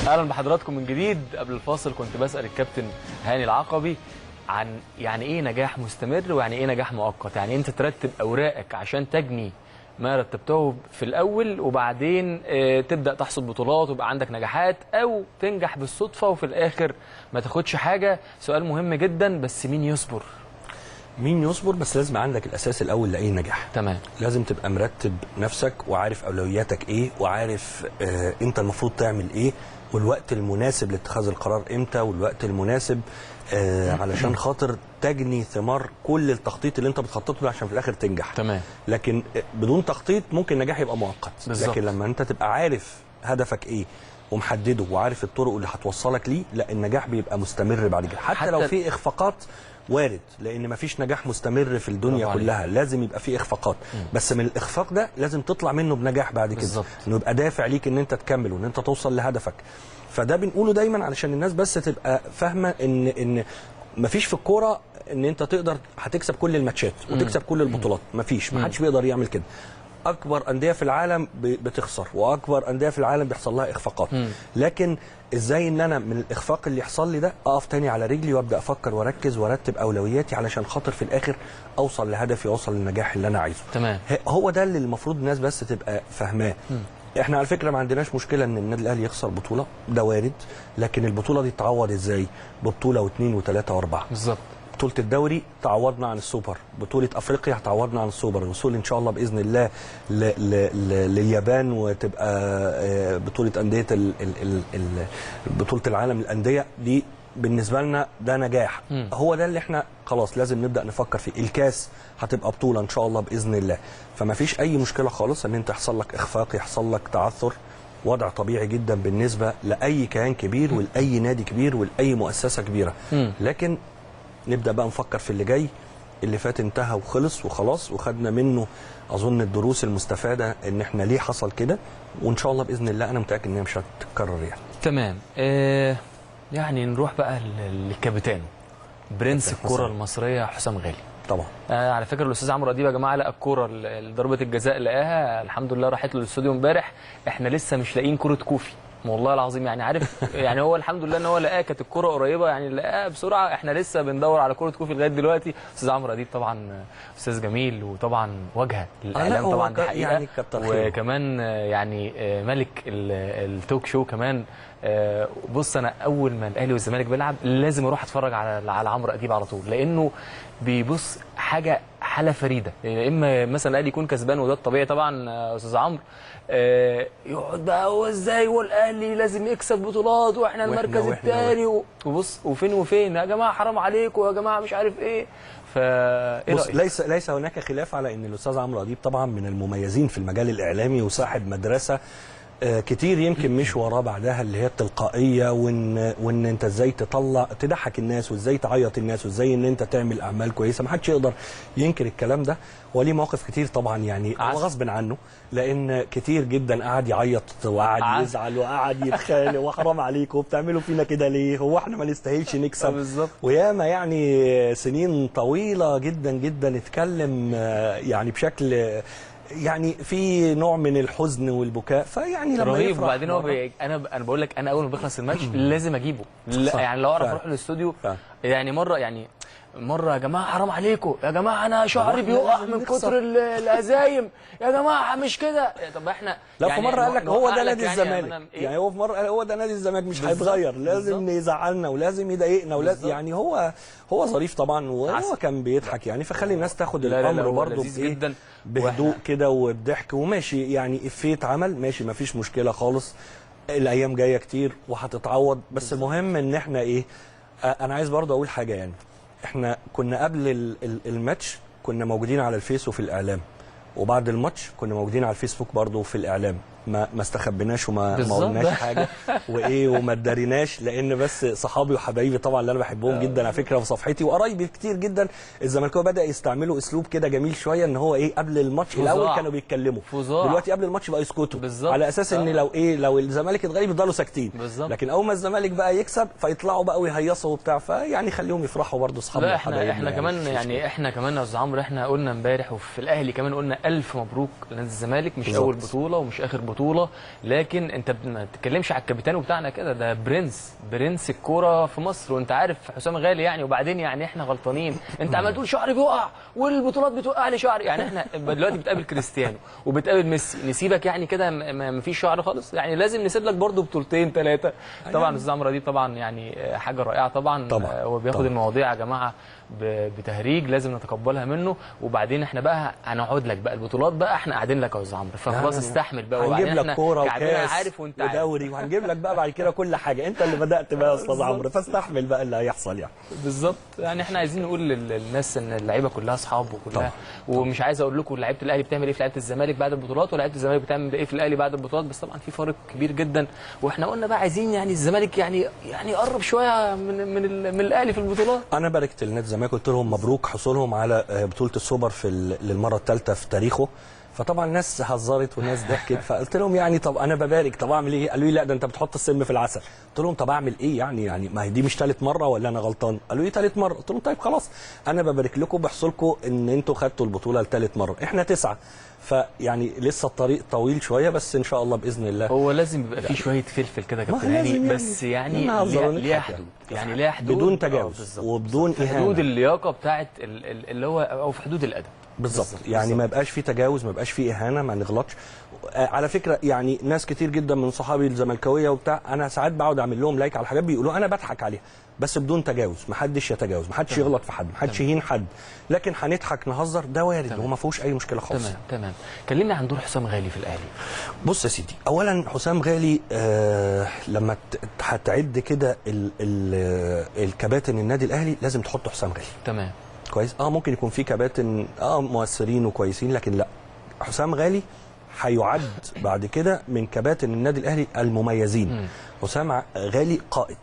اهلا بحضراتكم من جديد. قبل الفاصل كنت بسأل الكابتن هاني العقبي عن يعني ايه نجاح مستمر ويعني ايه نجاح مؤقت. يعني انت ترتب اوراقك عشان تجني ما رتبته في الاول وبعدين تبدا تحصد بطولات ويبقى عندك نجاحات، او تنجح بالصدفه وفي الاخر ما تاخدش حاجه. سؤال مهم جدا، بس مين يصبر؟ مين يصبر؟ بس لازم عندك الاساس الاول لاي نجاح. تمام. لازم تبقى مرتب نفسك وعارف اولوياتك ايه، وعارف انت المفروض تعمل ايه، والوقت المناسب لاتخاذ القرار امتى، والوقت المناسب علشان خاطر تجني ثمار كل التخطيط اللي انت بتخططه له عشان في الاخر تنجح. تمام. لكن بدون تخطيط ممكن النجاح يبقى مؤقت. بالزبط. لكن لما انت تبقى عارف هدفك ايه ومحدده وعارف الطرق اللي هتوصلك ليه، لا النجاح بيبقى مستمر بعد كده. حتى لو في اخفاقات وارد، لان مفيش نجاح مستمر في الدنيا كلها، لازم يبقى في اخفاقات. بس من الاخفاق ده لازم تطلع منه بنجاح بعد كده. بالزبط. انه يبقى دافع ليك ان انت تكمل وان انت توصل لهدفك. فده بنقوله دايما علشان الناس بس تبقى فاهمه ان مفيش في الكوره ان انت تقدر هتكسب كل الماتشات وتكسب كل البطولات. مفيش، محدش بيقدر يعمل كده. اكبر انديه في العالم بتخسر، واكبر انديه في العالم بيحصل لها اخفاقات. لكن ازاي ان انا من الاخفاق اللي يحصل لي ده اقف تاني على رجلي وابدا افكر واركز وارتب اولوياتي علشان خاطر في الاخر اوصل لهدفي واوصل للنجاح اللي انا عايزه. تمام. هو ده اللي المفروض الناس بس تبقى فاهماه. احنا على فكره ما عندناش مشكله ان النادي الاهلي يخسر بطوله، ده وارد، لكن البطوله دي تتعوض ازاي؟ ببطوله واثنين وثلاثه واربعه. بالظبط. بطوله الدوري تعوضنا عن السوبر، بطوله افريقيا هتعوضنا عن السوبر، الوصول ان شاء الله باذن الله لليابان وتبقى بطوله انديه بطوله العالم للانديه دي بالنسبه لنا ده نجاح. هو ده اللي احنا خلاص لازم نبدا نفكر فيه. الكاس هتبقى بطوله ان شاء الله باذن الله، فما فيش اي مشكله خالص ان انت يحصل لك اخفاق، يحصل لك تعثر، وضع طبيعي جدا بالنسبه لاي كيان كبير ولاي نادي كبير ولاي مؤسسه كبيره. لكن نبدا بقى نفكر في اللي جاي. اللي فات انتهى وخلص وخلاص، وخدنا منه اظن الدروس المستفاده ان احنا ليه حصل كده، وان شاء الله باذن الله انا متاكد ان هي مش هتتكرر يعني. تمام. يعني نروح بقى للكابتن برنس الكره المصريه حسام غالي. طبعا. على فكره الاستاذ عمرو اديب يا جماعه لقى الكوره ضربه الجزاء لقاها الحمد لله، راحت له الاستوديو امبارح. احنا لسه مش لاقيين كوره كوفي والله العظيم، يعني عارف يعني هو الحمد لله ان هو لقاها، كانت الكوره قريبه يعني لقاها بسرعه. احنا لسه بندور على كوره كوفي لغايه دلوقتي. استاذ عمرو اديب طبعا استاذ جميل، وطبعا واجهه للاعلام طبعا دي حقيقه يعني، وكمان يعني ملك التوك شو كمان. بص انا اول ما الاهلي والزمالك بيلعب لازم اروح اتفرج على عمرو اديب على طول، لانه بيبص حاله فريده. يعني اما مثلا الاهلي يكون كسبان وده الطبيعي طبعا استاذ عمرو، يقعد بقى هو ازاي والاهلي لازم يكسب بطولات واحنا المركز الثاني وبص وفين يا جماعه حرام عليكم يا جماعه مش عارف ايه. بص ليس هناك خلاف على ان الاستاذ عمرو اديب طبعا من المميزين في المجال الاعلامي وصاحب مدرسه كتير يمكن مش وراه بعدها، اللي هي التلقائيه، وان انت ازاي تضحك الناس وازاي تعيط الناس وازاي ان انت تعمل اعمال كويسه. ما حدش يقدر ينكر الكلام ده، وليه مواقف كتير طبعا يعني غصب عنه، لان كتير جدا قعد يعيط وقعد يزعل وقعد يتخانق وحرام عليكم وبتعملوا فينا كده ليه، هو احنا ما نستاهلش نكسب. بالظبط. وياما يعني سنين طويله جدا جدا اتكلم يعني بشكل يعني في نوع من الحزن والبكاء، فيعني لما رهيب. وبعدين هو انا بقول لك انا اول ما بيخلص الماتش لازم اجيبه. يعني لو اعرف اروح الاستوديو يعني مره يا جماعه حرام عليكم يا جماعه انا شعري بيقع من كتر الهزايم يا جماعه مش كده. طب احنا لا يعني في مره قال لك هو ده نادي الزمالك يعني هو في مره قال هو ده نادي الزمالك مش هيتغير، لازم يزعلنا ولازم يضايقنا ولازم يعني هو ظريف طبعا وهو كان بيضحك يعني، فخلي الناس تاخد الامر برضه بهدوء كده وبضحك وماشي. يعني افيه اتعمل ماشي ما فيش مشكله خالص، الايام جايه كتير وهتتعوض. بس المهم ان احنا ايه، انا عايز برضه اقول حاجه. يعني احنا كنا قبل الماتش كنا موجودين على الفيس وفي الاعلام، وبعد الماتش كنا موجودين على الفيسبوك برضه وفي الاعلام، ما استخبيناش وما قلناش حاجه وايه وما اداريناش، لان بس صحابي وحبايبي طبعا اللي انا بحبهم جدا على فكره في صفحتي وقرايبي كتير جدا الزمالكاويه بدا يستعملوا اسلوب كده جميل شويه، ان هو ايه قبل الماتش الاول كانوا بيتكلموا، دلوقتي قبل الماتش بقى يسكتوا على اساس ان لو الزمالك اتغلب يفضلوا ساكتين، لكن اول ما الزمالك بقى يكسب فيطلعوا بقى ويهيصوا وبتاع، فيعني خليهم يفرحوا برضه اصحابنا وحبايبنا. احنا كمان يعني احنا كمان يا استاذ عمرو احنا قلنا امبارح وفي الاهلي كمان قلنا الف مبروك لنادي الزمالك، مش اول بطوله ومش اخر بطوله بطوله، لكن انت ما بتتكلمش على الكابيتان بتاعنا كده، ده برنس الكوره في مصر، وانت عارف حسام غالي يعني. وبعدين يعني احنا غلطانين، انت عمال تقول شعري بيقع والبطولات بتوقع لي شعري، يعني احنا دلوقتي بتقابل كريستيانو وبتقابل ميسي، نسيبك يعني كده ما فيش شعر خالص؟ يعني لازم نسيب لك برضه بطولتين 3. طبعا استاذ عمرو دي طبعا يعني حاجه رائعه طبعا. هو بياخد المواضيع يا جماعه بتهريج، لازم نتقبلها منه. وبعدين احنا بقى هنقعد لك بقى البطولات بقى، احنا قاعدين لك يا استاذ عمرو، فخلاص استحمل بقى. هنجيب لك كوره وكاس عارف وانت ودوري، وهنجيب لك بقى بعد كده كل حاجه. انت اللي بدات بقى يا استاذ عمرو، فاستحمل بقى اللي هيحصل يعني. بالظبط. يعني احنا عايزين نقول للناس ان اللعيبه كلها اصحاب وكلها، ومش عايز اقول لكم لعيبه الاهلي بتعمل ايه في لعيبه الزمالك بعد البطولات، ولعيبه الزمالك بتعمل ايه في الاهلي بعد البطولات، بس طبعا في فرق كبير جدا. واحنا قلنا بقى عايزين يعني الزمالك يعني يقرب شويه من الاهلي في البطولات. انا باركت لنادي الزمالك، قلت لهم مبروك حصولهم على بطوله السوبر للمره الثالثه في تاريخه. فطبعا الناس هزرت والناس ضحكت، فقلت لهم يعني طب انا ببارك، طب اعمل ايه؟ قالوا لي لا ده انت بتحط السم في العسل. قلت لهم طب اعمل ايه يعني ما هي دي مش ثالث مره ولا انا غلطان؟ قالوا لي ثالث مره. قلت لهم طيب خلاص انا ببارك لكم بحصولكم ان انتوا خدتوا البطوله لثالث مره، احنا 9، فيعني لسه الطريق طويل شويه، بس ان شاء الله باذن الله. هو لازم يبقى في شويه فلفل كده يا كابتن هاني، بس يعني ليها حدود، يعني ليها حدود بدون تجاوز وبدون اهانه، حدود اللياقه بتاعت اللي هو او في حدود الادب. بالظبط. يعني ما يبقاش في تجاوز، ما يبقاش في اهانه، ما نغلطش. على فكره يعني ناس كتير جدا من صحابي الزملكاويه وبتاع، انا ساعات بقعد اعمل لهم لايك على حاجات بيقولوا انا بضحك عليها، بس بدون تجاوز. ما حدش يتجاوز، ما حدش يغلط في حد، ما حدش يهين حد، لكن هنضحك نهزر ده وارد وما فيهوش اي مشكله خالص. تمام. كلمنا عن دور حسام غالي في الاهلي. بص يا سيدي، اولا حسام غالي لما هتعد كده الكباتن النادي الاهلي لازم تحط حسام غالي. تمام كويس. ممكن يكون في كباتن مؤثرين وكويسين، لكن لا، حسام غالي هيعد بعد كده من كباتن النادي الاهلي المميزين. حسام غالي قائد،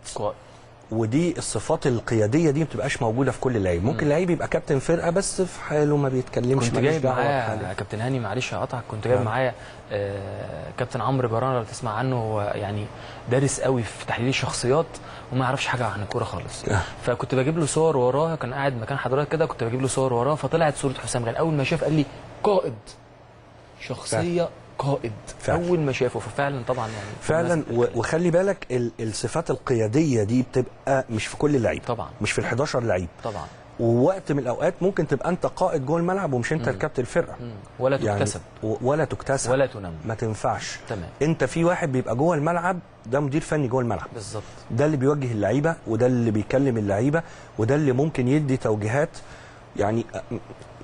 ودي الصفات القياديه دي ما بتبقاش موجوده في كل لعيب. ممكن لعيب يبقى كابتن فرقه بس في حاله ما بيتكلمش. كنت جايب معايا كابتن هاني، معلش هقطعك، كنت جايب معايا كابتن عمرو جرانه، لو تسمع عنه، هو يعني دارس قوي في تحليل الشخصيات وما يعرفش حاجه عن الكوره خالص. فكنت بجيب له صور وراه، كان قاعد مكان حضرتك كده، كنت بجيب له صور وراه، فطلعت صوره حسام غالي. اول ما شاف قال لي قائد، شخصيه قائد فعلا. اول ما شافه، ففعلا طبعا يعني فعلا. وخلي بالك الصفات القياديه دي بتبقى مش في كل لعيب طبعا، مش في ال11 لعيب طبعا. ووقت من الاوقات ممكن تبقى انت قائد جوه الملعب ومش انت الكابتن الفرقه، ولا تكتسب يعني ولا تكتسب ولا تنمى، ما تنفعش. تمام. انت في واحد بيبقى جوه الملعب، ده مدير فني جوه الملعب بالظبط، ده اللي بيوجه اللعيبه، وده اللي بيكلم اللعيبه، وده اللي ممكن يدي توجيهات. يعني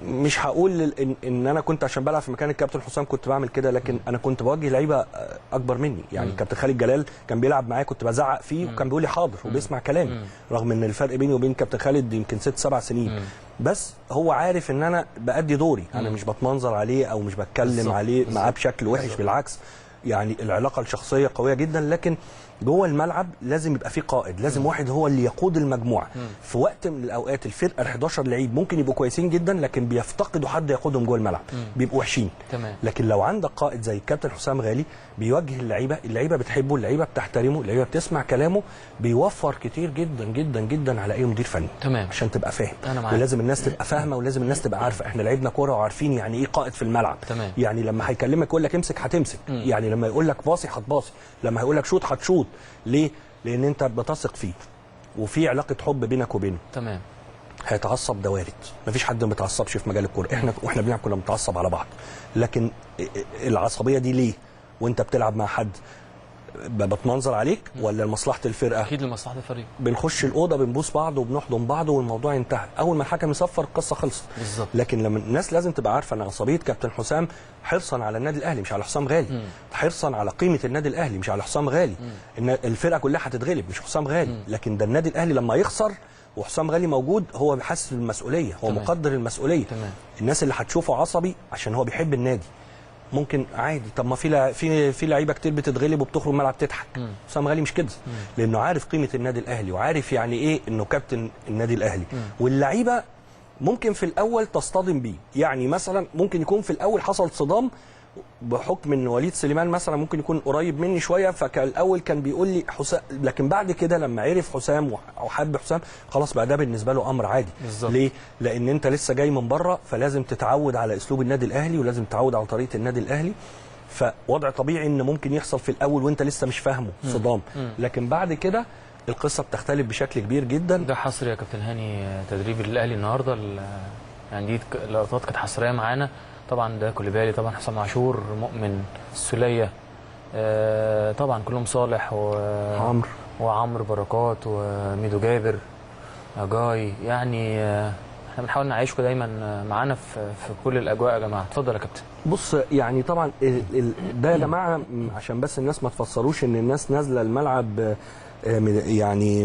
مش هقول ان انا كنت عشان بلعب في مكان الكابتن حسام كنت بعمل كده، لكن انا كنت بوجه لعيبه اكبر مني. يعني الكابتن خالد جلال كان بيلعب معايا، كنت بزعق فيه وكان بيقول لي حاضر وبيسمع كلامي، رغم ان الفرق بيني وبين كابتن خالد يمكن 6-7 سنين. بس هو عارف ان انا بأدي دوري، انا مش بتمنظر عليه او مش بتكلم عليه معاه بشكل وحش، بالعكس. يعني العلاقه الشخصيه قويه جدا، لكن جوه الملعب لازم يبقى في قائد، لازم واحد هو اللي يقود المجموعه. في وقت من الاوقات الفرقه ال11 لعيب ممكن يبقوا كويسين جدا، لكن بيفتقدوا حد يقودهم جوه الملعب، بيبقوا وحشين. تمام. لكن لو عندك قائد زي الكابتن حسام غالي بيوجه اللعيبه بتحبه، اللعيبه بتحترمه، اللعيبه بتسمع كلامه، بيوفر كتير جدا جدا جدا على اي مدير فني. تمام. عشان تبقى فاهم، ولازم الناس تبقى فاهمه، ولازم الناس تبقى عارفه احنا لعبنا كوره وعارفين يعني ايه قائد في الملعب. تمام. يعني لما هيكلمك يقول لك امسك هتمسك، يعني لما يقول لك باصي هتباصي، لما هيقول لك شوط هتشوط. ليه؟ لان انت بتثق فيه وفي علاقه حب بينك وبينه. تمام. هيتعصب، ده وارد، مفيش حد ما بيتعصبش في مجال الكوره، واحنا بنلعب كنا بنتعصب على بعض، لكن العصبيه دي ليه؟ وانت بتلعب مع حد بتمنظر عليك ولا لمصلحه الفرقه؟ اكيد لمصلحه الفريق. بنخش الاوضه بنبوس بعض وبنحضن بعض والموضوع انتهى، اول ما الحكم يصفر القصه خلصت. بالظبط. لكن لما الناس لازم تبقى عارفه ان عصبيه كابتن حسام حرصا على النادي الاهلي مش على حسام غالي، حرصا على قيمه النادي الاهلي مش على حسام غالي. ان الفرقه كلها هتتغلب مش حسام غالي، لكن ده النادي الاهلي لما يخسر وحسام غالي موجود هو بيحس بالمسؤوليه، هو مقدر المسؤوليه. تمام. الناس اللي هتشوفه عصبي عشان هو بيحب النادي ممكن عادي. طب ما في لعيبه كتير بتتغلب وبتخرج الملعب تضحك. حسام غالي مش كده، لانه عارف قيمه النادي الاهلي وعارف يعني ايه انه كابتن النادي الاهلي. واللعيبه ممكن في الاول تصطدم بيه، يعني مثلا ممكن يكون في الاول حصل صدام بحكم ان وليد سليمان مثلا ممكن يكون قريب مني شويه، فالاول كان بيقول لي حسام، لكن بعد كده لما عرف حسام وحب حسام خلاص بقى ده بالنسبه له امر عادي. بالزبط. ليه؟ لان انت لسه جاي من بره، فلازم تتعود على اسلوب النادي الاهلي ولازم تتعود على طريقه النادي الاهلي. فوضع طبيعي ان ممكن يحصل في الاول وانت لسه مش فاهمه صدام، لكن بعد كده القصه بتختلف بشكل كبير جدا. ده حصري يا كابتن هاني تدريب الاهلي النهارده، يعني دي لقطات كانت حصريه معانا طبعا. ده كوليبالي طبعا، حسام عاشور، مؤمن، السوليه، طبعا كلهم، صالح وعمرو بركات وميدو جابر، جاي، يعني احنا بنحاول نعيشكم دايما معانا في كل الاجواء يا جماعه. اتفضل يا كابتن. بص يعني طبعا ده يا جماعه عشان بس الناس ما تفسروش ان الناس نازله الملعب يعني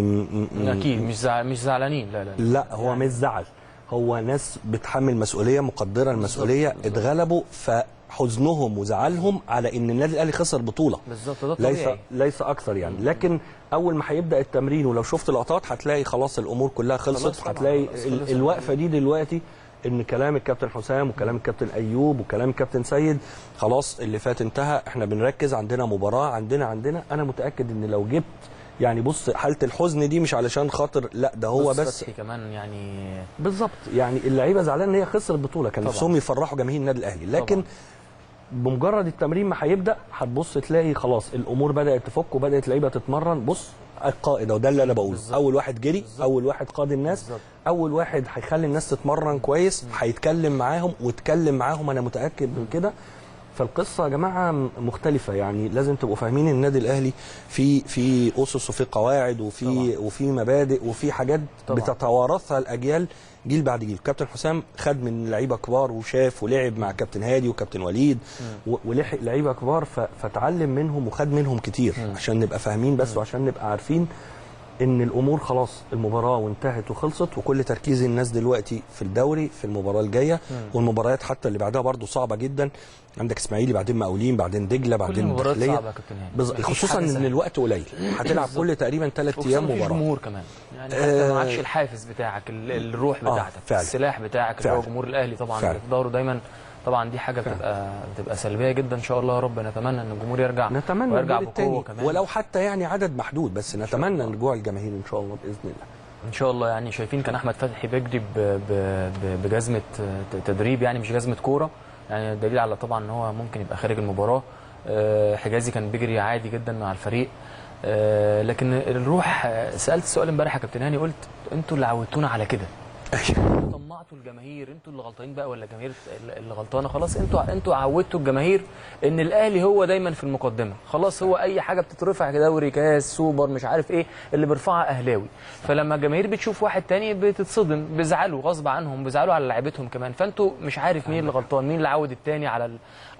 اكيد مش زعلانين، لا هو يعني مش زعل، هو ناس بتحمل مسؤوليه، مقدره المسؤوليه، اتغلبوا فحزنهم وزعلهم على ان النادي الاهلي خسر بطوله. بالظبط، ده طبيعي، ليس اكثر يعني. لكن اول ما هيبدا التمرين ولو شفت لقطات هتلاقي خلاص الامور كلها خلصت. هتلاقي الوقفه دي دلوقتي ان كلام الكابتن حسام وكلام الكابتن ايوب وكلام الكابتن سيد خلاص اللي فات انتهى، احنا بنركز، عندنا مباراه، عندنا انا متاكد ان لو جبت يعني بص حاله الحزن دي مش علشان خاطر، لا ده هو بس كمان يعني بالظبط، يعني اللعيبه زعلانه ان هي خسرت البطوله، كان نفسهم يفرحوا جماهير النادي الاهلي، لكن طبعا بمجرد التمرين ما هيبدا هتبص تلاقي خلاص الامور بدات تفك وبدات اللعيبه تتمرن. بص القائد، وده اللي انا بقوله، اول واحد جري، اول واحد قاد الناس، اول واحد هيخلي الناس تتمرن كويس، هيتكلم معاهم واتكلم معاهم، انا متاكد من كده. فالقصه يا جماعه مختلفه، يعني لازم تبقوا فاهمين النادي الاهلي في اسس وفي قواعد وفي مبادئ وفي حاجات بتتوارثها الاجيال جيل بعد جيل. كابتن حسام خد من لعيبه كبار وشاف ولعب مع كابتن هادي وكابتن وليد ولحق لعيبه كبار فتعلم منهم وخد منهم كتير عشان نبقى فاهمين بس وعشان نبقى عارفين ان الامور خلاص المباراه وانتهت وخلصت، وكل تركيز الناس دلوقتي في الدوري، في المباراه الجايه والمباريات حتى اللي بعدها برضو صعبه جدا. عندك اسماعيلي، بعدين مقاولين، بعدين دجله، بعدين الداخليه، خصوصا ان الوقت قليل، هتلعب كل تقريبا 3 ايام مباراه. جمهور كمان يعني حتى ما معكش الحافز بتاعك، الروح بتاعتك، السلاح بتاعك اللي هو جمهور الاهلي طبعا في ظهره دايما. طبعا دي حاجه بتبقى سلبيه جدا. ان شاء الله يا رب نتمنى ان الجمهور يرجع، ويرجع بقوه كمان، ولو حتى يعني عدد محدود، بس نتمنى رجوع الجماهير ان شاء الله باذن الله. ان شاء الله. يعني شايفين كان احمد فتحي بيجري بجزمه تدريب، يعني مش جزمه كوره، يعني دليل على طبعا ان هو ممكن يبقى خارج المباراه. حجازي كان بيجري عادي جدا مع الفريق، لكن الروح. سالت السؤال امبارح يا كابتن هاني، قلت انتوا اللي عودتونا على كده، طمعتوا الجماهير، انتوا اللي غلطانين بقى ولا الجماهير اللي غلطانه؟ خلاص انتوا عودتوا الجماهير ان الاهلي هو دايما في المقدمه، خلاص هو اي حاجه بتترفع دوري، كاس، سوبر، مش عارف ايه اللي بيرفعها اهلاوي. فلما الجماهير بتشوف واحد تاني بتتصدم، بيزعلوا غصب عنهم، بيزعلوا على لعيبتهم كمان. فانتوا مش عارف مين اللي غلطان، مين اللي عود التاني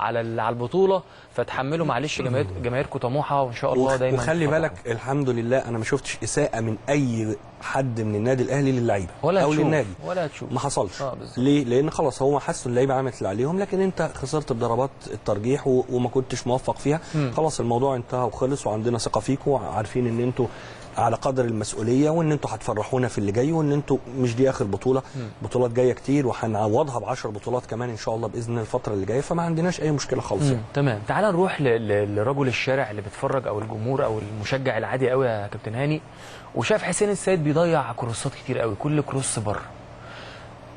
على البطوله، فتحملوا معلش جماهيركم طموحه، وان شاء الله دايما. وخلي بالك الحمد لله انا ما شفتش اساءه من اي حد من النادي الاهلي للعيبه او للنادي، ولا تشوف، ما حصلش. ليه؟ لان خلاص هو حسوا اللعيبه عملت اللي عليهم، لكن انت خسرت بضربات الترجيح وما كنتش موفق فيها. خلاص الموضوع انتهى وخلص، وعندنا ثقه فيكم، وعارفين ان انتوا على قدر المسؤوليه، وان انتوا هتفرحونا في اللي جاي، وان انتوا مش دي اخر بطوله، بطولات جايه كتير وهنعوضها ب10 بطولات كمان ان شاء الله باذن الله الفتره اللي جايه، فما عندناش اي مشكله خالص. تمام. تعال نروح لرجل الشارع اللي بيتفرج، او الجمهور او المشجع العادي قوي يا كابتن هاني، وشاف حسين السيد بيضيع كروسات كتير قوي، كل كروس بره.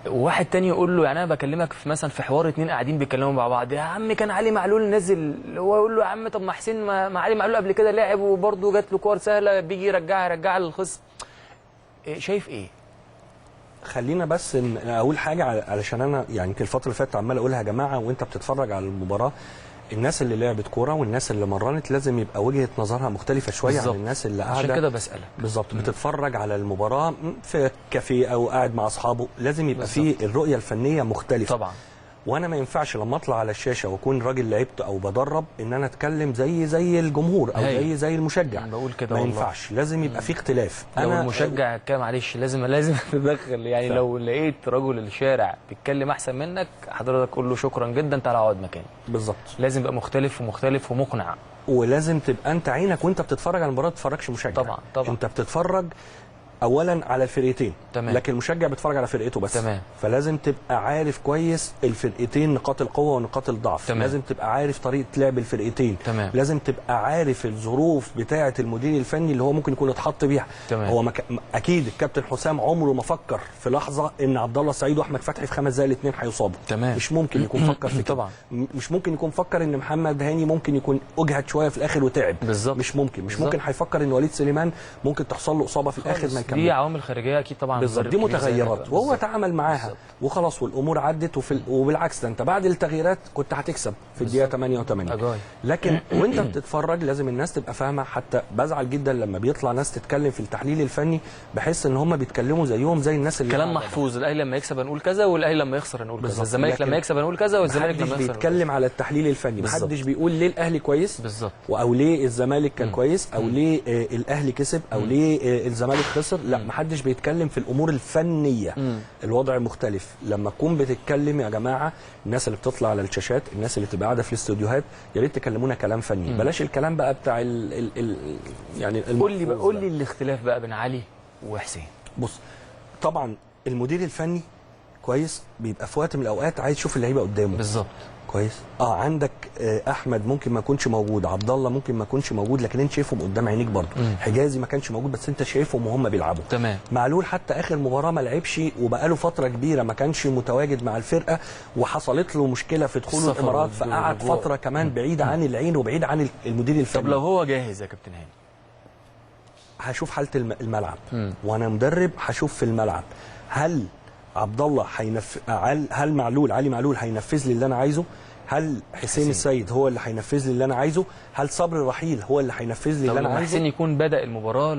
وواحد تاني يقول له، يعني انا بكلمك في مثلا في حوار 2 قاعدين بيتكلموا مع بعض، يا عم كان علي معلول نزل، هو يقول له يا عم طب ما حسين ما علي معلول قبل كده لعب وبرده جات له كور سهله، بيجي يرجعها للخصم. شايف ايه؟ خلينا بس اقول حاجه، علشان انا يعني الفتره اللي فاتت عمال اقولها يا جماعه، وانت بتتفرج على المباراه، الناس اللي لعبت كوره والناس اللي مرنت لازم يبقى وجهه نظرها مختلفه شويه عن الناس اللي قاعده. عشان كده بسالك بالظبط، بتتفرج على المباراه في كافيه او قاعد مع اصحابه، لازم يبقى في الرؤيه الفنيه مختلفه طبعا. وانا ما ينفعش لما اطلع على الشاشه واكون راجل لعبت او بدرب ان انا اتكلم زي الجمهور او زي المشجع. بقول كده ما ينفعش، لازم يبقى في اختلاف. لو المشجع معلش لازم تتدخل، يعني لو لقيت رجل الشارع بيتكلم احسن منك، حضرتك قول له شكرا جدا، تعالى اقعد مكاني. بالظبط، لازم يبقى مختلف ومقنع، ولازم تبقى انت عينك وانت بتتفرج على المباراه ما تتفرجش مشجع. طبعا. انت بتتفرج اولا على الفرقتين، تمام. لكن المشجع بيتفرج على فرقته بس، تمام. فلازم تبقى عارف كويس الفرقتين نقاط القوه ونقاط الضعف، تمام. لازم تبقى عارف طريقه لعب الفرقتين، تمام. لازم تبقى عارف الظروف بتاعه المدير الفني اللي هو ممكن يكون اتحط بيها. تمام. هو اكيد الكابتن حسام عمره ما فكر في لحظه ان عبد الله السعيد واحمد فتحي في 5 دقايق الاثنين هيصابوا. تمام. مش ممكن يكون فكر في كده. طبعا مش ممكن يكون فكر ان محمد هاني ممكن يكون اجهد شويه في الاخر وتعب. بالظبط. مش ممكن هيفكر ان وليد سليمان ممكن تحصل له اصابه في الاخر ما يكمل. دي عوامل خارجيه اكيد طبعا، بالظبط، دي متغيرات وهو تعامل معاها وخلاص والامور عدت. وبالعكس ده انت بعد التغييرات كنت هتكسب في الدقيقه 88. لكن وانت بتتفرج لازم الناس تبقى فاهمه. حتى بزعل جدا لما بيطلع ناس تتكلم في التحليل الفني، بحس ان هم بيتكلموا زيهم زي الناس اللي كلام محفوظ، الاهلي لما يكسب هنقول كذا والاهلي لما يخسر هنقول كذا، الزمالك لما يكسب هنقول كذا والزمالك لما يخسر بيتكلم على التحليل الفني. محدش بيقول ليه الاهلي كويس بالظبط، او ليه الزمالك كان كويس، او ليه الاهلي كسب، او ليه الزمالك خسر. لا، محدش بيتكلم في الامور الفنيه. الوضع مختلف لما تكون بتتكلم. يا جماعه الناس اللي بتطلع على الشاشات، الناس اللي بتبقى قاعده في الاستوديوهات، يا ريت تكلمونا كلام فني، بلاش الكلام بقى بتاع يعني قول لي الاختلاف بقى بين علي وحسين. بص، طبعا المدير الفني كويس بيبقى في وقت من الاوقات عايز يشوف اللعيبه قدامه بالظبط كويس. عندك احمد ممكن ما يكونش موجود، عبد الله ممكن ما يكونش موجود، لكن انت شايفهم قدام عينيك برضه. حجازي ما كانش موجود بس انت شايفهم وهم بيلعبوا. تمام. معلول حتى اخر مباراه ما لعبش وبقاله فتره كبيره ما كانش متواجد مع الفرقه، وحصلت له مشكله في دخول الامارات، فقعد فتره كمان بعيد عن العين وبعيد عن المدير الفني. طب لو هو جاهز يا كابتن هاني؟ هشوف حاله الملعب، وانا مدرب هشوف في الملعب هل عبد الله هل علي معلول هينفذ لي اللي انا عايزه؟ هل حسين السيد هو اللي هينفذ لي اللي انا عايزه؟ هل صبري رحيل هو اللي هينفذ لي اللي انا عايزه؟ حسين يكون بدا مباراه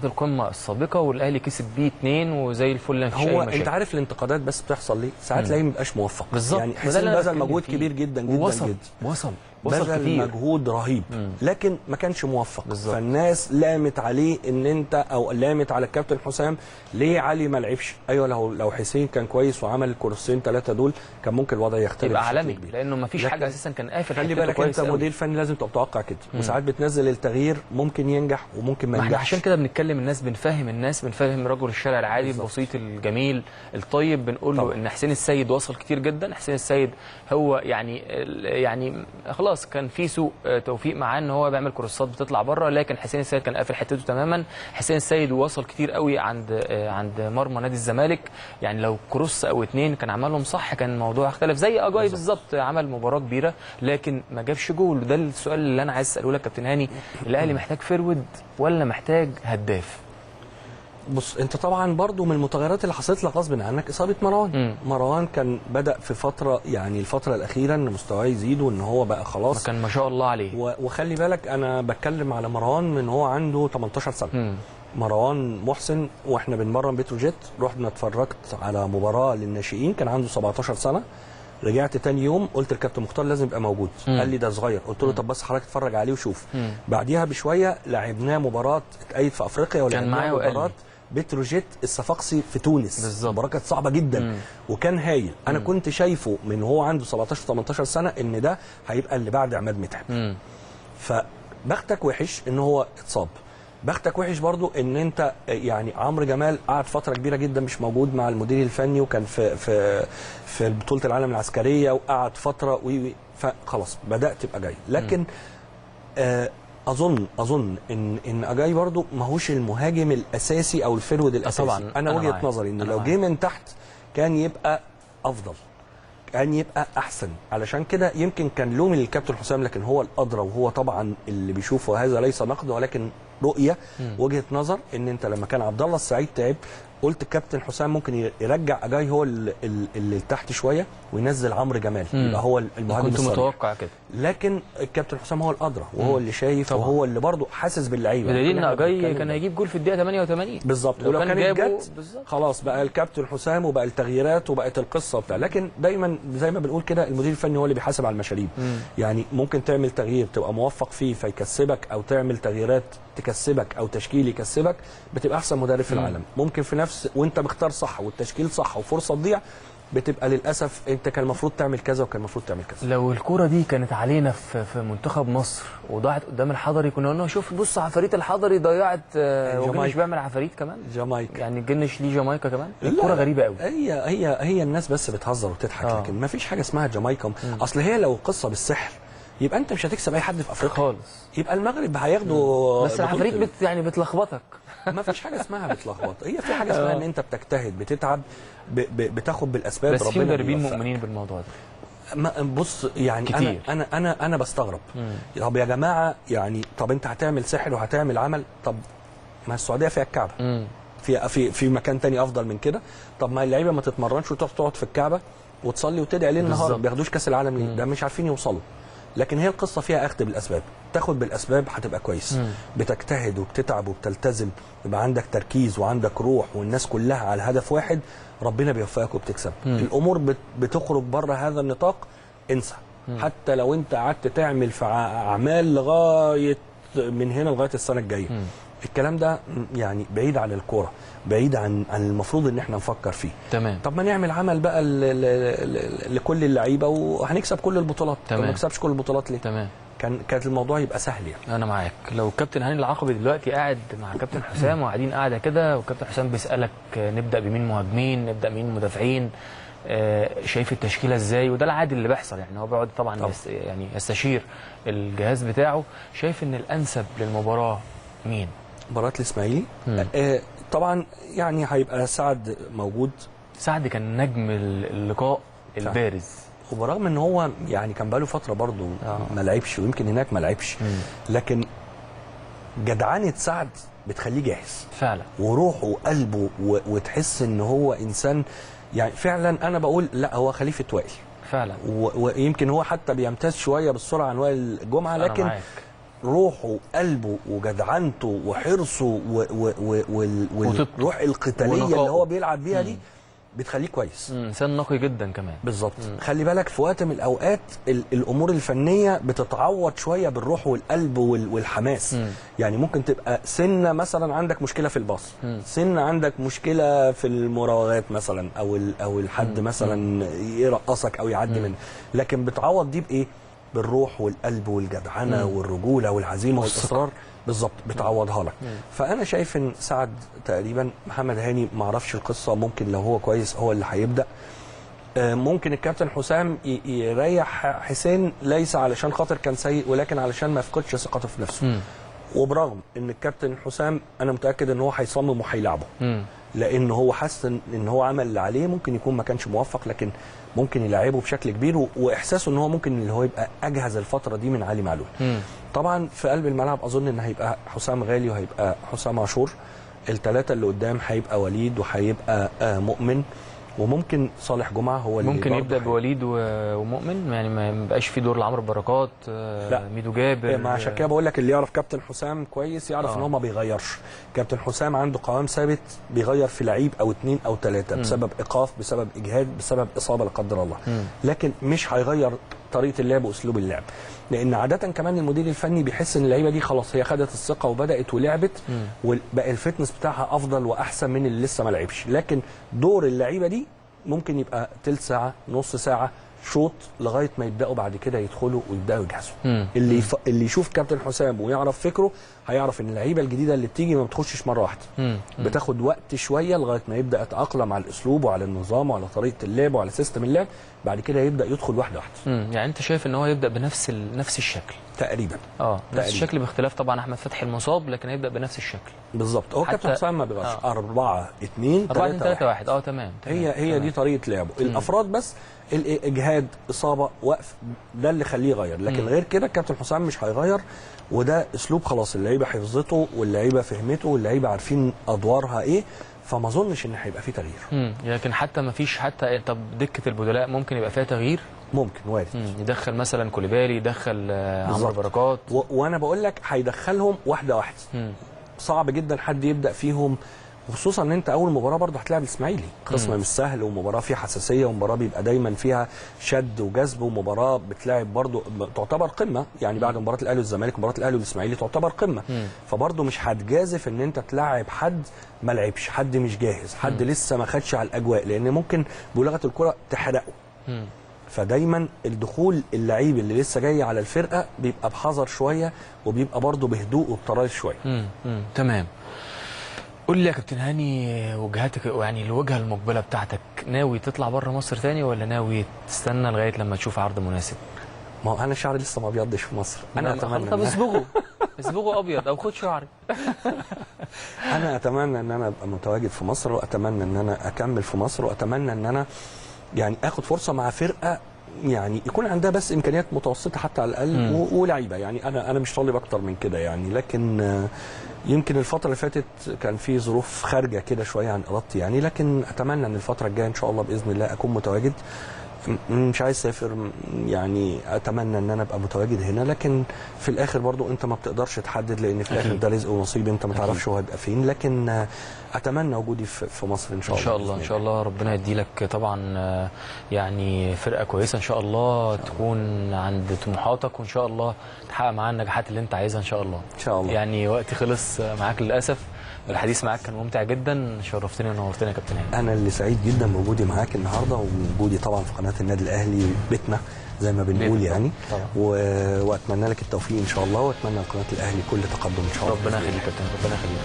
القمه السابقه والاهلي كسب بيه 2 وزي الفل، مفيش اي مشاكل. انت عارف الانتقادات بس بتحصل ليه؟ ساعات تلاقيه ما بيبقاش موفق. بالظبط. يعني حسين بذل مجهود كبير جدا جدا جدا، وصل بذل مجهود رهيب، لكن ما كانش موفق. بالزبط. فالناس لامت عليه ان انت، او لامت على الكابتن حسام ليه علي ما لعبش. ايوه، لو حسين كان كويس وعمل الكورسين 3 دول كان ممكن الوضع يختلف، يبقى عالمي، لانه ما فيش حاجه اساسا كان قافل. خلي بالك انت مدير فني لازم تبقى متوقع كده، وساعات بتنزل التغيير ممكن ينجح وممكن ما ينجحش. عشان كده بنتكلم الناس، بنفهم رجل الشارع العادي البسيط الجميل الطيب، بنقول له ان حسين السيد وصل كتير جدا. حسين السيد هو يعني خلاص كان في سوء توفيق معاه ان هو بيعمل كروسات بتطلع بره، لكن حسين السيد كان قافل حتته تماما. حسين السيد وصل كتير قوي عند مرمى نادي الزمالك، يعني لو كروس او 2 كان عملهم صح كان الموضوع اختلف. زي اجاي بالظبط، عمل مباراه كبيره لكن ما جابش جول. ده السؤال اللي انا عايز اساله لك كابتن هاني، الاهلي محتاج فرود ولا محتاج هداف؟ بص، انت طبعا برضو من المتغيرات اللي حصلت لك غصب عنك اصابه مروان. مروان كان بدا في فتره، يعني الفتره الاخيره ان مستواه يزيد وان هو بقى خلاص، كان ما شاء الله عليه. وخلي بالك انا بتكلم على مروان من هو عنده 18 سنه. مروان محسن واحنا بنمرن بتروجيت رحنا اتفرجت على مباراه للناشئين، كان عنده 17 سنه. رجعت تاني يوم قلت الكابتن مختار لازم يبقى موجود. قال لي ده صغير. قلت له طب بس حضرتك اتفرج عليه وشوف. بعديها بشويه لعبناه مباراه اتأيد في افريقيا، ولعبناه مباراه بتروجيت الصفاقسي في تونس. المباراه كانت صعبه جدا وكان هايل. انا كنت شايفه من هو عنده 17 18 سنه ان ده هيبقى اللي بعد عماد متعب. فبختك وحش ان هو اتصاب، بختك وحش برضو ان انت يعني عمرو جمال قعد فتره كبيره جدا مش موجود مع المدير الفني، وكان في بطوله العالم العسكريه وقعد فتره فخلاص بدات تبقى جاي. لكن اظن ان اجاي برضو ما هوش المهاجم الاساسي او الفرود الاساسي. طبعا انا وجهه نظري ان لو جه من تحت كان يبقى افضل، كان يبقى احسن. علشان كده يمكن كان لومي للكابتن حسام، لكن هو الادرى، وهو طبعا اللي بيشوفه هذا ليس نقد ولكن رؤيه وجهه نظر. ان انت لما كان عبد الله السعيد تعب قلت الكابتن حسام ممكن يرجع اجاي هو اللي تحت شويه وينزل عمرو جمال يبقى هو المهاجم الصريح. كنت متوقع كده، لكن الكابتن حسام هو الادرى وهو اللي شايف طبعا. وهو اللي برضه حاسس باللعيبه، بدليل ان اجاي كان هيجيب جول في الدقيقه 88 بالظبط. ولو كانت جت خلاص بقى الكابتن حسام وبقى التغييرات وبقت القصه وبتاع. لكن دايما زي ما بنقول كده المدير الفني هو اللي بيحاسب على المشاريب. يعني ممكن تعمل تغيير تبقى موفق فيه فيكسبك، او تعمل تغييرات تكسبك، او تشكيل يكسبك، بتبقى احسن مدرب في العالم. ممكن في نفس وانت مختار صح والتشكيل صح وفرصه تضيع بتبقى للاسف انت كان المفروض تعمل كذا وكان المفروض تعمل كذا. لو الكوره دي كانت علينا في منتخب مصر وضاعت قدام الحضري، كنا قلنا شوف بص عفاريت الحضري ضيعت وجنش بيعمل عفاريت كمان. جامايكا يعني جنش ليه جامايكا كمان. الكوره غريبه قوي. هي الناس بس بتهزر وتضحك، لكن ما فيش حاجه اسمها جامايكا. اصل هي لو قصه بالسحر يبقى انت مش هتكسب اي حد في افريقيا خالص. يبقى المغرب هياخدوا بس العفاريت يعني بتلخبطك. ما فيش حاجه اسمها بتلخبط، هي في حاجه اسمها ان انت بتجتهد بتتعب بتاخد بالاسباب. بس في مدربين مؤمنين بالموضوع ده. بص يعني كتير. انا بستغرب. طب يا جماعه يعني طب انت هتعمل سحر وهتعمل عمل، طب ما السعوديه فيها الكعبه. في مكان تاني افضل من كده. طب ما اللعيبه ما تتمرنش وتروح تقعد في الكعبه وتصلي وتدعي ليل نهار، ما بياخدوش كاس العالم ليه؟ ده مش عارفين يوصلوا. لكن هي القصه فيها اخذ بالاسباب، تاخد بالاسباب هتبقى كويس. بتجتهد وبتتعب وبتلتزم، يبقى عندك تركيز وعندك روح والناس كلها على هدف واحد، ربنا بيوفقك وبتكسب. الامور بتخرج بره هذا النطاق، انسى. حتى لو انت قعدت تعمل في اعمال لغايه من هنا لغايه السنه الجايه، الكلام ده يعني بعيد عن الكوره، بعيد عن المفروض ان احنا نفكر فيه. تمام. طب ما نعمل عمل بقى لكل اللعيبه وهنكسب كل البطولات. تمام. ما نكسبش كل البطولات ليه؟ تمام. كانت الموضوع يبقى سهل يعني. انا معاك. لو الكابتن هاني العقبي دلوقتي قاعد مع كابتن حسام وقاعدين قاعده كده، وكابتن حسام بيسالك نبدا بمين مهاجمين، نبدا مين مدافعين، شايف التشكيله ازاي؟ وده العادي اللي بيحصل يعني. هو بيقعد طبعا يعني يستشير الجهاز بتاعه. شايف ان الانسب للمباراه مين؟ مباراه الاسماعيلي طبعا يعني هيبقى سعد موجود. سعد كان نجم اللقاء البارز، وبرغم ان هو يعني كان بقاله فتره برضه ما لعبش، ويمكن هناك ما لعبش، لكن جدعنه سعد بتخليه جاهز فعلا، وروحه وقلبه وتحس ان هو انسان يعني فعلا. انا بقول لا، هو خليفه وائل فعلا، ويمكن هو حتى بيمتاز شويه بالسرعه عن وائل الجمعه، لكن روحه وقلبه وجدعنته وحرصه والروح القتاليه اللي هو بيلعب بيها دي بتخليه كويس. انسان نقي جدا كمان. بالظبط. خلي بالك في وقت من الاوقات الامور الفنيه بتتعوض شويه بالروح والقلب والحماس. يعني ممكن تبقى سنه مثلا عندك مشكله في الباص، سنه عندك مشكله في المراوغات مثلا، او الحد مثلا يرقصك او يعدي منك، لكن بتعوض دي بايه؟ بالروح والقلب والجدعنه والرجوله والعزيمه والاصرار. بالظبط، بتعوضها لك. فانا شايف ان سعد تقريبا، محمد هاني ما اعرفش القصه، ممكن لو هو كويس هو اللي هيبدا. ممكن الكابتن حسام يريح حسين، ليس علشان خاطر كان سيء، ولكن علشان ما يفقدش ثقته في نفسه. وبرغم ان الكابتن حسام انا متاكد ان هو هيصمم وهيلعبه، لان هو حاسس ان هو عمل اللي عليه. ممكن يكون ما كانش موفق، لكن ممكن يلعبه بشكل كبير، واحساسه ان هو ممكن اللي هو يبقى اجهز الفتره دي من علي معلول. طبعا في قلب الملعب اظن ان هيبقى حسام غالي وهيبقى حسام عاشور. الثلاثه اللي قدام هيبقى وليد وهيبقى مؤمن، وممكن صالح جمعه هو اللي ممكن يبدا بوليد ومؤمن، يعني ما يبقاش في دور لعمرو بركات. لا، ميدو جابر. ما عشان كده بقول لك اللي يعرف كابتن حسام كويس يعرف ان هو ما بيغيرش. كابتن حسام عنده قوام ثابت، بيغير في لعيب او اثنين او ثلاثه بسبب ايقاف، بسبب اجهاد، بسبب اصابه لا قدر الله، لكن مش هيغير طريقه اللعب واسلوب اللعب. لان عاده كمان المدير الفني بيحس ان اللعيبه دي خلاص هي خدت الثقه وبدات ولعبت، وبقى الفتنس بتاعها افضل واحسن من اللي لسه ما لعبش. لكن دور اللعيبه دي ممكن يبقى تلت ساعه، نص ساعه، شوط، لغايه ما يبداوا بعد كده يدخلوا ويبداوا يجهزوا. اللي يشوف كابتن حسام ويعرف فكره هيعرف ان اللعيبه الجديده اللي بتيجي ما بتخشش مره واحده، بتاخد وقت شويه لغايه ما يبدا يتاقلم على الاسلوب وعلى النظام وعلى طريقه اللعب وعلى سيستم اللعب، بعد كده يبدا يدخل واحده واحده. يعني انت شايف ان هو يبدا بنفس الشكل تقريبا؟ نفس الشكل، باختلاف طبعا احمد فتحي المصاب، لكن هيبدا بنفس الشكل بالظبط. هو كابتن حسام ما بيغيرش 4-2-3-1. تمام. هي دي طريقه لعبه. الافراد بس الاجهاد، اصابه، وقف، ده اللي يخليه يغير، لكن غير كده الكابتن حسام مش هيغير. وده اسلوب خلاص اللعيبه حفظته واللعيبه فهمته واللعيبه عارفين ادوارها ايه، فما اظنش ان هيبقى فيه تغيير. لكن حتى ما فيش حتى طب دكه البدلاء ممكن يبقى فيها تغيير؟ ممكن، وارد. يدخل مثلا كوليبالي، يدخل عمرو بركات، وانا بقول لك هيدخلهم واحده واحده. صعب جدا حد يبدا فيهم وخصوصا ان انت اول مباراه برضه هتلاعب الاسماعيلي، خصم مش سهل، ومباراه فيها حساسيه، ومباراه بيبقى دايما فيها شد وجذب، ومباراه بتلاعب برضه تعتبر قمه يعني بعد مباراه الاهلي والزمالك، مباراه الاهلي والاسماعيلي تعتبر قمه. فبرضه مش هتجازف ان انت تلاعب حد ما لعبش، حد مش جاهز، حد لسه ما خدش على الاجواء، لان ممكن بلغه الكره تحرقه. فدايما الدخول اللعيب اللي لسه جاي على الفرقه بيبقى بحذر شويه، وبيبقى برضه بهدوء وبطراز شويه. تمام. قول لي يا كابتن هاني وجهتك، يعني الوجهه المقبله بتاعتك، ناوي تطلع بره مصر تاني ولا ناوي تستنى لغايه لما تشوف عرض مناسب؟ ما هو انا شعري لسه ما ابيضش في مصر. انا اتمنى طب اصبغه ابيض او خد شعري. انا اتمنى ان انا ابقى متواجد في مصر، واتمنى ان انا اكمل في مصر، واتمنى ان انا يعني اخد فرصه مع فرقه يعني يكون عندها بس امكانيات متوسطه حتى على الاقل، ولعيبه. يعني انا مش طالب اكتر من كده يعني، لكن يمكن الفتره اللي فاتت كان في ظروف خارجه كده شويه عن ارادتي يعني، لكن اتمنى ان الفتره الجايه ان شاء الله باذن الله اكون متواجد. مش عايز اسافر يعني، اتمنى ان انا ابقى متواجد هنا، لكن في الاخر برضو انت ما بتقدرش تحدد، لان في الاخر ده رزق ونصيب، انت ما تعرفش هو هيبقى فين. لكن اتمنى وجودي في مصر ان شاء الله. ان شاء الله ان شاء الله ربنا يدي لك طبعا يعني فرقه كويسه ان شاء الله، تكون عند طموحاتك، وان شاء الله تحقق معاها النجاحات اللي انت عايزها ان شاء الله. ان شاء الله. يعني وقتي خلص معاك للاسف، الحديث معاك كان ممتع جدا، شرفتني ونورتني يا كابتن هاني. انا اللي سعيد جدا بوجودي معاك النهارده، ووجودي طبعا في قناه النادي الاهلي بيتنا زي ما بنقول يعني طبعا. واتمنى لك التوفيق ان شاء الله، واتمنى لقناه الاهلي كل تقدم ان شاء الله. ربنا يخليك يا كابتن، ربنا يخليك.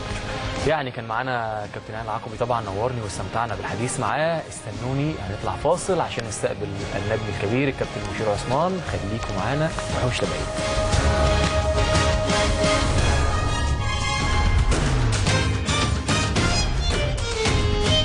يعني كان معانا كابتن هاني العقبي طبعا، نورني واستمتعنا بالحديث معاه. استنوني هنطلع فاصل عشان نستقبل النجم الكبير الكابتن مشير عثمان، خليكم معانا ما تروحوش تبعيد.